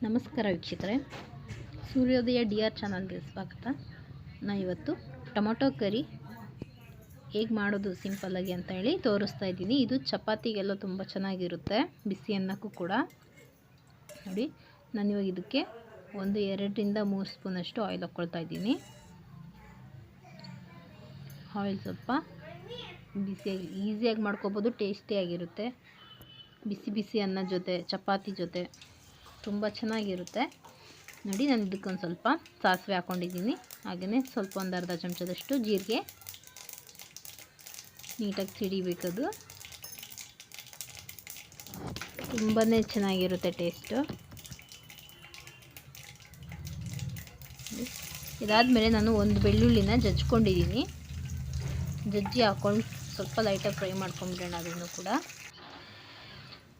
ನಮಸ್ಕಾರ ವೀಕ್ಷಕರೇ, ಸೂರ್ಯೋದಯ ಡಿ.ಆರ್ ಚಾನಲ್ಗೆ ಸ್ವಾಗತ. ನಾನು ಇವತ್ತು ಟೊಮೊಟೊ ಕರಿ ಹೇಗೆ ಮಾಡೋದು ಸಿಂಪಲ್ಲಾಗಿ ಅಂತ ಹೇಳಿ ತೋರಿಸ್ತಾ ಇದ್ದೀನಿ. ಇದು ಚಪಾತಿಗೆಲ್ಲ ತುಂಬ ಚೆನ್ನಾಗಿರುತ್ತೆ, ಬಿಸಿ ಅನ್ನಕ್ಕೂ ಕೂಡ. ನೋಡಿ, ನಾನು ಇವಾಗ ಇದಕ್ಕೆ 2ರಿಂದ 3 ಸ್ಪೂನಷ್ಟು ಆಯಿಲ್ ಹಾಕ್ಕೊಳ್ತಾ ಇದ್ದೀನಿ. ಆಯಿಲ್ ಸ್ವಲ್ಪ ಬಿಸಿಯಾಗಿ ಈಸಿಯಾಗಿ ಮಾಡ್ಕೋಬೋದು, ಟೇಸ್ಟಿಯಾಗಿರುತ್ತೆ. ಬಿಸಿ ಬಿಸಿ ಅನ್ನ ಜೊತೆ, ಚಪಾತಿ ಜೊತೆ ತುಂಬ ಚೆನ್ನಾಗಿರುತ್ತೆ. ನೋಡಿ, ನಾನು ಇದಕ್ಕೊಂದು ಸ್ವಲ್ಪ ಸಾಸಿವೆ ಹಾಕ್ಕೊಂಡಿದ್ದೀನಿ. ಹಾಗೆಯೇ ಸ್ವಲ್ಪ ಒಂದು ಅರ್ಧ ಚಮಚದಷ್ಟು ಜೀರಿಗೆ ನೀಟಾಗಿ ಸಿಡಿಬೇಕದು. ತುಂಬಾ ಚೆನ್ನಾಗಿರುತ್ತೆ ಟೇಸ್ಟು. ಇದಾದಮೇಲೆ ನಾನು ಒಂದು ಬೆಳ್ಳುಳ್ಳಿನ ಜಜ್ಕೊಂಡಿದ್ದೀನಿ. ಜಜ್ಜಿ ಹಾಕ್ಕೊಂಡು ಸ್ವಲ್ಪ ಲೈಟಾಗಿ ಫ್ರೈ ಮಾಡ್ಕೊಂಬಿಡೋಣ ಅದನ್ನು ಕೂಡ.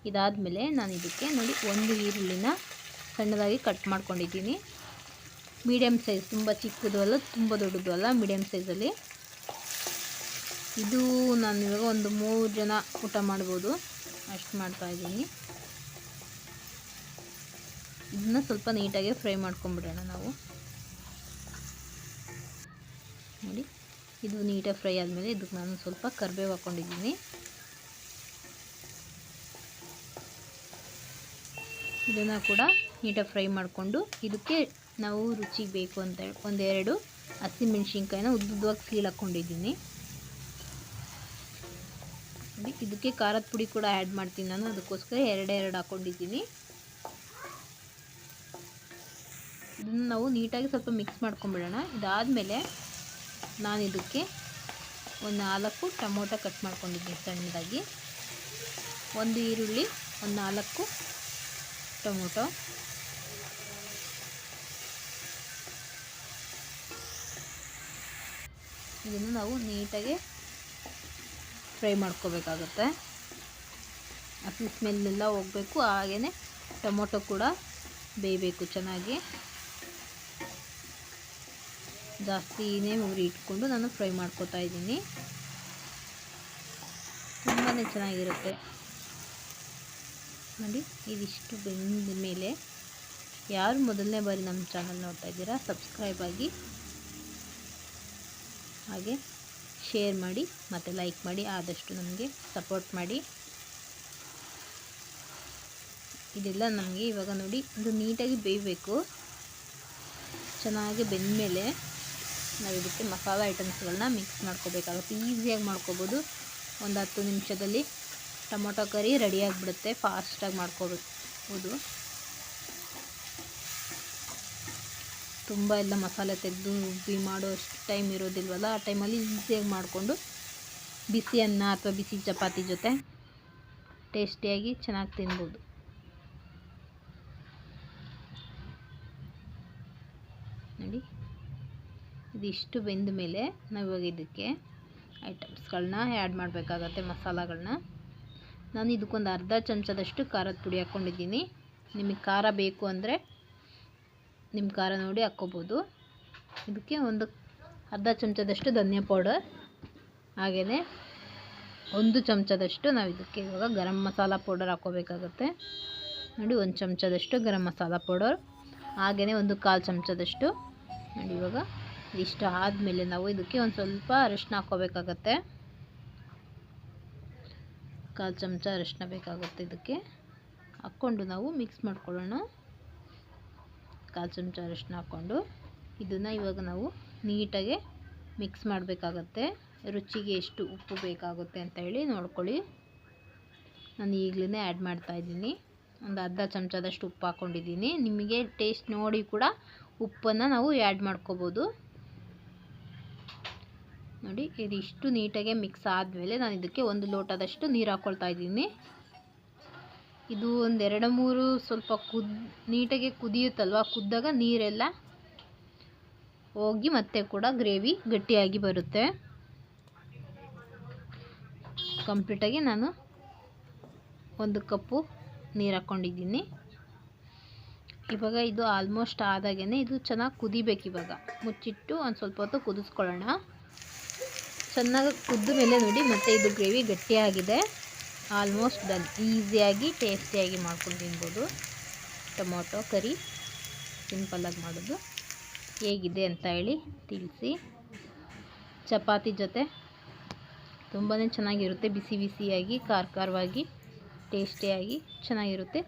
ಇದಾದಮೇಲೆ ನಾನು ಇದಕ್ಕೆ ನೋಡಿ ಒಂದು ಈರುಳ್ಳಿನ ಸಣ್ಣದಾಗಿ ಕಟ್ ಮಾಡ್ಕೊಂಡಿದ್ದೀನಿ. ಮೀಡಿಯಮ್ ಸೈಜ್, ತುಂಬ ಚಿಕ್ಕದು ಅಲ್ಲ ತುಂಬ ದೊಡ್ಡದು ಅಲ್ಲ, ಮೀಡಿಯಮ್ ಸೈಜಲ್ಲಿ. ಇದು ನಾನು ಇವಾಗ ಒಂದು 3 ಜನ ಊಟ ಮಾಡ್ಬೋದು, ಅಷ್ಟು ಮಾಡ್ತಾಯಿದ್ದೀನಿ. ಇದನ್ನು ಸ್ವಲ್ಪ ನೀಟಾಗಿ ಫ್ರೈ ಮಾಡ್ಕೊಂಬಿಡೋಣ ನಾವು. ನೋಡಿ, ಇದು ನೀಟಾಗಿ ಫ್ರೈ ಆದಮೇಲೆ ಇದಕ್ಕೆ ನಾನು ಸ್ವಲ್ಪ ಕರಿಬೇವು ಹಾಕ್ಕೊಂಡಿದ್ದೀನಿ. ಇದನ್ನು ಕೂಡ ನೀಟಾಗಿ ಫ್ರೈ ಮಾಡಿಕೊಂಡು ಇದಕ್ಕೆ ನಾವು ರುಚಿಗೆ ಬೇಕು ಅಂತ ಹೇಳಿ 2 ಹಸಿಮೆಣ್ಸಿನ್ಕಾಯಿನ ಉದ್ದುದ್ದವಾಗಿ ಸೀಳು ಹಾಕ್ಕೊಂಡಿದ್ದೀನಿ. ಇದಕ್ಕೆ ಖಾರದ ಪುಡಿ ಕೂಡ ಆ್ಯಡ್ ಮಾಡ್ತೀನಿ ನಾನು, ಅದಕ್ಕೋಸ್ಕರ 2 ಹಾಕ್ಕೊಂಡಿದ್ದೀನಿ. ಇದನ್ನು ನಾವು ನೀಟಾಗಿ ಸ್ವಲ್ಪ ಮಿಕ್ಸ್ ಮಾಡ್ಕೊಂಬಿಡೋಣ. ಇದಾದಮೇಲೆ ನಾನು ಇದಕ್ಕೆ ಒಂದು 4 ಟೊಮೊಟೊ ಕಟ್ ಮಾಡ್ಕೊಂಡಿದ್ದೀನಿ ಸಣ್ಣದಾಗಿ, 1 ಈರುಳ್ಳಿ, ಒಂದು 4 ಟೊಮೊಟೊ, ಇದನ್ನು ನಾವು ನೀಟಾಗಿ ಫ್ರೈ ಮಾಡ್ಕೋಬೇಕಾಗತ್ತೆ. ಹಸಿ ಸ್ಮೆಲ್ಲೆಲ್ಲ ಹೋಗಬೇಕು, ಹಾಗೆಯೇ ಟೊಮೊಟೊ ಕೂಡ ಬೇಯಬೇಕು ಚೆನ್ನಾಗಿ. ಜಾಸ್ತಿನೇ ಉರಿ ಇಟ್ಕೊಂಡು ನಾನು ಫ್ರೈ ಮಾಡ್ಕೋತಾ ಇದ್ದೀನಿ. ತುಂಬಾ ಚೆನ್ನಾಗಿರುತ್ತೆ. ನೋಡಿ, ಇದಿಷ್ಟು ಬೆಂದ ಮೇಲೆ ಯಾರು ಮೊದಲನೇ ಬಾರಿ ನಮ್ಮ ಚಾನಲ್ ನೋಡ್ತಾ ಇದ್ದೀರಾ, ಸಬ್ಸ್ಕ್ರೈಬ್ ಆಗಿ, ಹಾಗೆ ಶೇರ್ ಮಾಡಿ ಮತ್ತು ಲೈಕ್ ಮಾಡಿ, ಆದಷ್ಟು ನಮಗೆ ಸಪೋರ್ಟ್ ಮಾಡಿ. ಇದೆಲ್ಲ ನಮಗೆ ಇವಾಗ ನೋಡಿ ಇದು ನೀಟಾಗಿ ಬೇಯಬೇಕು. ಚೆನ್ನಾಗಿ ಬೆಂದ ಮೇಲೆ ನಾವು ಇದಕ್ಕೆ ಮಸಾಲ ಐಟಮ್ಸ್ಗಳನ್ನ ಮಿಕ್ಸ್ ಮಾಡ್ಕೋಬೇಕಾಗುತ್ತೆ. ಈಸಿಯಾಗಿ ಮಾಡ್ಕೋಬೋದು, ಒಂದು 10 ನಿಮಿಷದಲ್ಲಿ ಟೊಮೊಟೊ ಕರಿ ರೆಡಿಯಾಗಿಬಿಡುತ್ತೆ. ಫಾಸ್ಟಾಗಿ ಮಾಡ್ಕೋಬೋದು. ತುಂಬ ಎಲ್ಲ ಮಸಾಲೆ ತೆಗೆದು ರುಬ್ಬಿ ಮಾಡೋ ಅಷ್ಟು ಟೈಮ್ ಇರೋದಿಲ್ವಲ್ಲ, ಆ ಟೈಮಲ್ಲಿ ಈಸಿಯಾಗಿ ಮಾಡಿಕೊಂಡು ಬಿಸಿ ಅನ್ನ ಅಥವಾ ಬಿಸಿ ಚಪಾತಿ ಜೊತೆ ಟೇಸ್ಟಿಯಾಗಿ ಚೆನ್ನಾಗಿ ತಿನ್ಬೋದು. ನೋಡಿ, ಇದಿಷ್ಟು ಬೆಂದ ಮೇಲೆ ನಾವು ಇವಾಗ ಇದಕ್ಕೆ ಐಟಮ್ಸ್ಗಳನ್ನ ಆ್ಯಡ್ ಮಾಡಬೇಕಾಗತ್ತೆ, ಮಸಾಲಗಳನ್ನ. ನಾನು ಇದಕ್ಕೊಂದು ಅರ್ಧ ಚಮಚದಷ್ಟು ಖಾರದ ಪುಡಿ ಹಾಕ್ಕೊಂಡಿದ್ದೀನಿ. ನಿಮಗೆ ಖಾರ ಬೇಕು ಅಂದರೆ ನಿಮ್ಮ ಖಾರ ನೋಡಿ ಹಾಕ್ಕೋಬೋದು. ಇದಕ್ಕೆ ಒಂದು ಅರ್ಧ ಚಮಚದಷ್ಟು ಧನಿಯಾ ಪೌಡರ್, ಹಾಗೆಯೇ 1 ಚಮಚದಷ್ಟು ನಾವು ಇದಕ್ಕೆ ಇವಾಗ ಗರಂ ಮಸಾಲ ಪೌಡರ್ ಹಾಕ್ಕೋಬೇಕಾಗತ್ತೆ. ನೋಡಿ, 1 ಚಮಚದಷ್ಟು ಗರಂ ಮಸಾಲ ಪೌಡರ್, ಹಾಗೆಯೇ 1/4 ಚಮಚದಷ್ಟು. ನೋಡಿ, ಇವಾಗ ಇಷ್ಟು ಆದಮೇಲೆ ನಾವು ಇದಕ್ಕೆ ಒಂದು ಸ್ವಲ್ಪ ಅರಿಶಿನ ಹಾಕ್ಕೋಬೇಕಾಗತ್ತೆ. 1/4 ಚಮಚ ಅರಿಶಿನ ಬೇಕಾಗುತ್ತೆ. ಇದಕ್ಕೆ ಹಾಕ್ಕೊಂಡು ನಾವು ಮಿಕ್ಸ್ ಮಾಡ್ಕೊಳ್ಳೋಣ. 1/4 ಚಮಚ ಅರಿಶಿನ ಹಾಕ್ಕೊಂಡು ಇದನ್ನು ಇವಾಗ ನಾವು ನೀಟಾಗಿ ಮಿಕ್ಸ್ ಮಾಡಬೇಕಾಗತ್ತೆ. ರುಚಿಗೆ ಎಷ್ಟು ಉಪ್ಪು ಬೇಕಾಗುತ್ತೆ ಅಂತ ಹೇಳಿ ನೋಡ್ಕೊಳ್ಳಿ. ನಾನು ಈಗಲೇ ಆ್ಯಡ್ ಮಾಡ್ತಾಯಿದ್ದೀನಿ. ಒಂದು ಅರ್ಧ ಚಮಚದಷ್ಟು ಉಪ್ಪು ಹಾಕ್ಕೊಂಡಿದ್ದೀನಿ. ನಿಮಗೆ ಟೇಸ್ಟ್ ನೋಡಿ ಕೂಡ ಉಪ್ಪನ್ನು ನಾವು ಆ್ಯಡ್ ಮಾಡ್ಕೋಬೋದು. ನೋಡಿ, ಇದಿಷ್ಟು ನೀಟಾಗಿ ಮಿಕ್ಸ್ ಆದಮೇಲೆ ನಾನು ಇದಕ್ಕೆ 1 ಲೋಟದಷ್ಟು ನೀರು ಹಾಕ್ಕೊಳ್ತಾ ಇದ್ದೀನಿ. ಇದು ಒಂದು 2-3 ಸ್ವಲ್ಪ ನೀಟಾಗಿ ಕುದಿಯುತ್ತಲ್ವ, ಕುದ್ದಾಗ ನೀರೆಲ್ಲ ಹೋಗಿ ಮತ್ತೆ ಕೂಡ ಗ್ರೇವಿ ಗಟ್ಟಿಯಾಗಿ ಬರುತ್ತೆ. ಕಂಪ್ಲೀಟಾಗಿ ನಾನು 1 ಕಪ್ಪು ನೀರು ಹಾಕ್ಕೊಂಡಿದ್ದೀನಿ. ಇವಾಗ ಇದು ಆಲ್ಮೋಸ್ಟ್ ಆದಾಗೇ ಇದು ಚೆನ್ನಾಗಿ ಕುದಿಬೇಕು. ಇವಾಗ ಮುಚ್ಚಿಟ್ಟು ಒಂದು ಸ್ವಲ್ಪ ಹೊತ್ತು ಕುದಿಸ್ಕೊಳ್ಳೋಣ. ಚೆನ್ನಾಗಿ ಕುದ್ದ ಮೇಲೆ ನೋಡಿ ಮತ್ತೆ ಇದು ಗ್ರೇವಿ ಗಟ್ಟಿಯಾಗಿದೆ. Almost done. ಈಸಿಯಾಗಿ ಟೇಸ್ಟಿಯಾಗಿ ಮಾಡ್ಕೊಂಡು ತಿನ್ಬೋದು. ಟೊಮೊಟೊ ಕರಿ ಸಿಂಪಲ್ಲಾಗಿ ಮಾಡೋದು. ಹೇಗಿದೆ ಅಂತ ಹೇಳಿ ತಿಳಿಸಿ. ಚಪಾತಿ ಜೊತೆ ತುಂಬಾ ಚೆನ್ನಾಗಿರುತ್ತೆ, ಬಿಸಿ ಬಿಸಿಯಾಗಿ ಖಾರವಾಗಿ ಟೇಸ್ಟಿಯಾಗಿ ಚೆನ್ನಾಗಿರುತ್ತೆ.